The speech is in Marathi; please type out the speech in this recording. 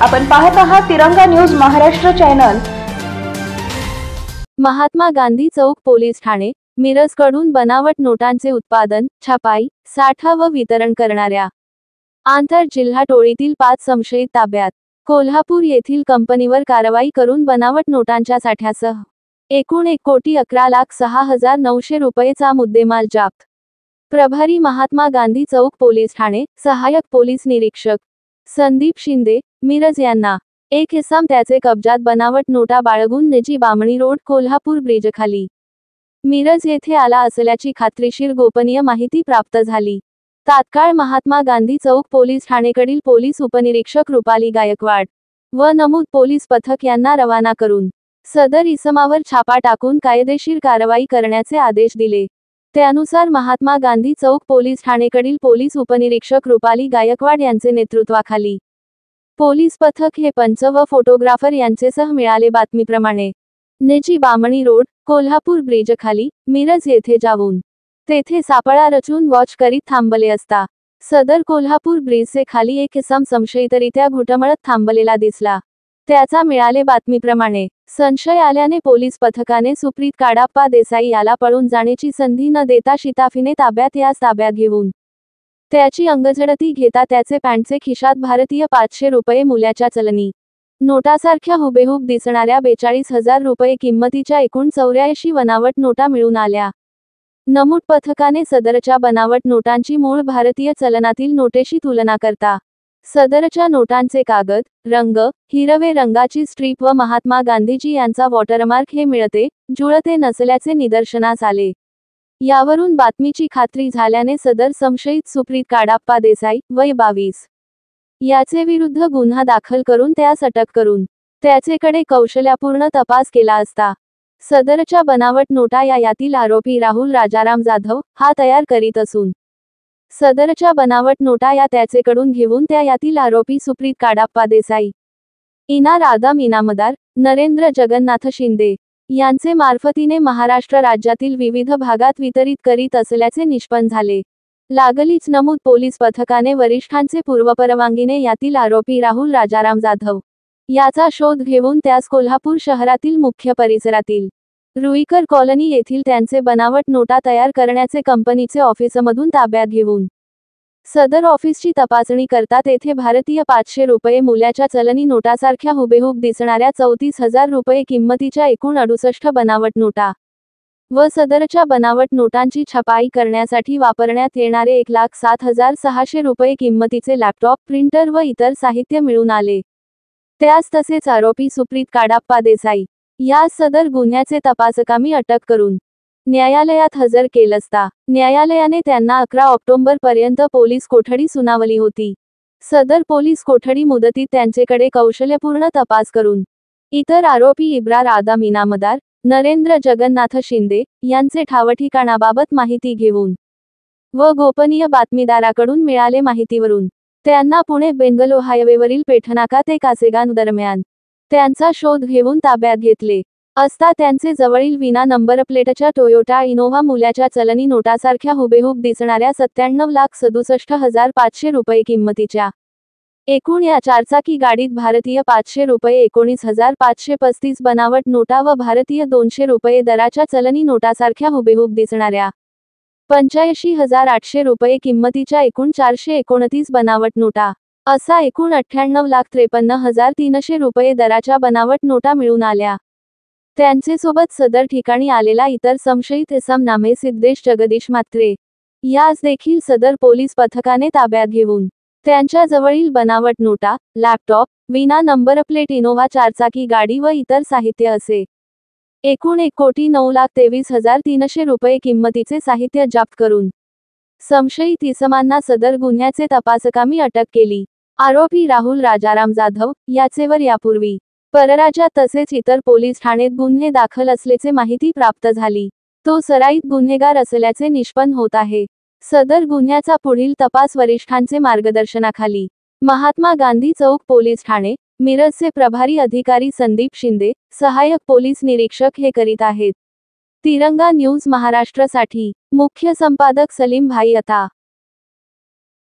आपण पाहत आहात तिरंगा न्यूज महाराष्ट्र चॅनल। महात्मा गांधी चौक पोलीस ठाणे मिरजकडून बनावट नोटांचे उत्पादन, छपाई, साठा व वितरण करणाऱ्या आंतर जिल्हा टोळीतील 5 संशयित ताब्यात। कोल्हापूर येथील कंपनीवर कारवाई करून बनावट नोटांच्या साठ्यासह एकूण 1,11,06,900 रुपयेचा मुद्देमाल जप्त। प्रभारी महात्मा गांधी चौक पोलीस ठाणे सहाय्यक पोलीस निरीक्षक संदीप शिंदे मिरज यांना एक इसम त्याचे कब्जात बनावट नोटा बाळगून नेजी बामणी रोड कोल्हापूर ब्रिजखाली मिरज येथे आला असल्याची खात्रीशीर गोपनीय माहिती प्राप्त झाली। तात्काळ महात्मा गांधी चौक पोलीस ठाणेकडील पोलीस उपनिरीक्षक रुपाली गायकवाड व नमूद पोलीस पथक यांना रवाना करून सदर इसमावर छापा टाकून कायदेशीर कारवाई करण्याचे आदेश दिले। त्यानुसार महात्मा गांधी चौक पोलीस ठाणेकडील पोलीस उपनिरीक्षक रुपाली गायकवाड यांचे नेतृत्वाखाली पोलीस पथक हे पंच व फोटोग्राफर यांचेसह मिळाले बातमीप्रमाणे नेजी बामणी रोड कोल्हापूर ब्रिजखाली मिरज येथे जाऊन तेथे सापळा रचून वॉच करीत थांबले असता सदर कोल्हापूर ब्रिजचे खाली एक इसम संशयितरित्या घुटमळत थांबलेला दिसला। त्याचा मिळाले बातमीप्रमाणे संशय आल्याने पोलीस पथकाने सुप्रीत काडाप्पा देसाई याला पळून जाण्याची संधी न देता शिताफीने ताब्यात घेऊन त्याची अंगझडती घेता त्याचे पॅन्टचे खिशात भारतीय 500 रुपये मूल्याच्या चलनी नोटासारख्या हुबेहूब दिसणाऱ्या 42,000 रुपये किंमतीच्या एकूण 84 बनावट नोटा मिळून आल्या। नमूद पथकाने सदरच्या बनावट नोटांची मूळ भारतीय चलनातील नोटेशी तुलना करता सदरच्या नोटांचे कागद, रंग, हिरवे रंगाची स्ट्रीप व महात्मा गांधीजी यांचा वॉटरमार्क हे मिळते जुळते नसल्याचे निदर्शनास आले। यावरून बातमीची खात्री झाल्याने सदर संशयित सुप्रीत काडाप्पा देसाई वय 22 याचे विरुद्ध गुन्हा दाखल करून त्यास अटक करून त्याचेकडे कौशल्यापूर्ण तपास केला असता सदरच्या बनावट नोटा यातील आरोपी राहुल राजाराम जाधव हा तयार करीत असून सदरच्या बनावट नोटा त्याचेकडून घेऊन यातील आरोपी सुप्रीत काडाप्पा देसाई, इनार आदम इनामदार, नरेंद्र जगन्नाथ शिंदे यांचे मार्फतीने महाराष्ट्र राज्यातील विविध भागात वितरित करीत असल्याचे निष्पन्न झाले। लागलीच नमूद पोलीस पथकाने वरिष्ठांचे पूर्वपरवानगीने यातील आरोपी राहुल राजाराम जाधव याचा शोध घेऊन त्यास कोल्हापूर शहरातील मुख्य परिसरातील रुईकर कॉलनी येथील त्यांचे बनावट नोटा तयार करण्याचे कंपनीचे ऑफिसमधून ताब्यात घेऊन सदर ऑफिसची तपासणी करता तेथे भारतीय 500 रुपये मूल्याच्या चलनी नोटासारख्या हुबेहूब दिसणाऱ्या 34,000 रुपये किंमतीच्या एकूण 68 बनावट नोटा व सदरच्या बनावट नोटांची छपाई करण्यासाठी वापरण्यात येणारे 1,07,600 रुपये किंमतीचे लॅपटॉप, प्रिंटर व इतर साहित्य मिळून आले। त्यास तसेच आरोपी सुप्रीत काडाप्पा देसाई यास सदर गुन्ह्याचे तपासकामी अटक करून न्यायालयात हजर केलंसता न्यायालयाने त्यांना 11 ऑक्टोबर पर्यंत पोलीस कोठडी सुनावली होती। सदर पोलीस कोठडी मुदतीत त्यांचेकडे कौशल्यपूर्ण तपास करून इतर आरोपी इब्रार आदम इनामदार, नरेंद्र जगन्नाथ शिंदे यांचे ठावठिकाणाबाबत माहिती घेऊन व गोपनीय बातमीदाराकडून मिळाले माहितीवरून त्यांना पुणे बेंगलोर हायवेवरील पेठनाका ते कासेगाव दरम्यान त्यांचा शोध घेऊन ताब्यात घेतले असता त्यांचे जवळील विना नंबर प्लेटच्या टोयोटा इनोव्हा मूल्याच्या चलनी नोटासारख्या हुबेहूब दिसणाऱ्या 97,67,500 रुपये किंमतीच्या एकूण या चारचाकी गाडीत भारतीय 500 रुपये 19,535 बनावट नोटा व भारतीय 200 रुपये दराच्या चलनी नोटासारख्या हुबेहूब दिसणाऱ्या 85,800 रुपये किंमतीच्या एकूण 429 बनावट नोटा असा एकूण 98,53,300 रुपये दराच्या बनावट नोटा मिळून आल्या। त्यांचेसोबत सदर ठिकाणी आलेला इतर संशयित इसम नामे सिद्धेश जगदीश म्हात्रे यास देखील सदर पोलीस पथकाने ताब्यात घेऊन त्यांच्या जवळील बनावट नोटा, लॅपटॉप, विना नंबर प्लेट इनोव्हा चारचाकी गाडी व इतर साहित्य असे एकूण 1,09,23,300 रुपये किंमतीचे साहित्य जप्त करून संशयित इसमांना सदर गुन्ह्याचे तपासकामी अटक केली। आरोपी राहुल राजाराम जाधव याचेवर यापूर्वी परराज्यात तसेच इतर पोलीस ठाण्यात गुन्हे दाखल असल्याचे माहिती प्राप्त झाली। तो सराईत गुन्हेगार असल्याचे निष्पन्न होत आहे। सदर गुन्ह्याचा पुढील तपास वरिष्ठांचे मार्गदर्शनाखाली महात्मा गांधी चौक पोलीस ठाणे मिरजचे प्रभारी अधिकारी संदीप शिंदे, सहाय्यक पोलीस निरीक्षक हे करीत आहेत। तिरंगा न्यूज महाराष्ट्रसाठी मुख्य संपादक सलीम भाई अता।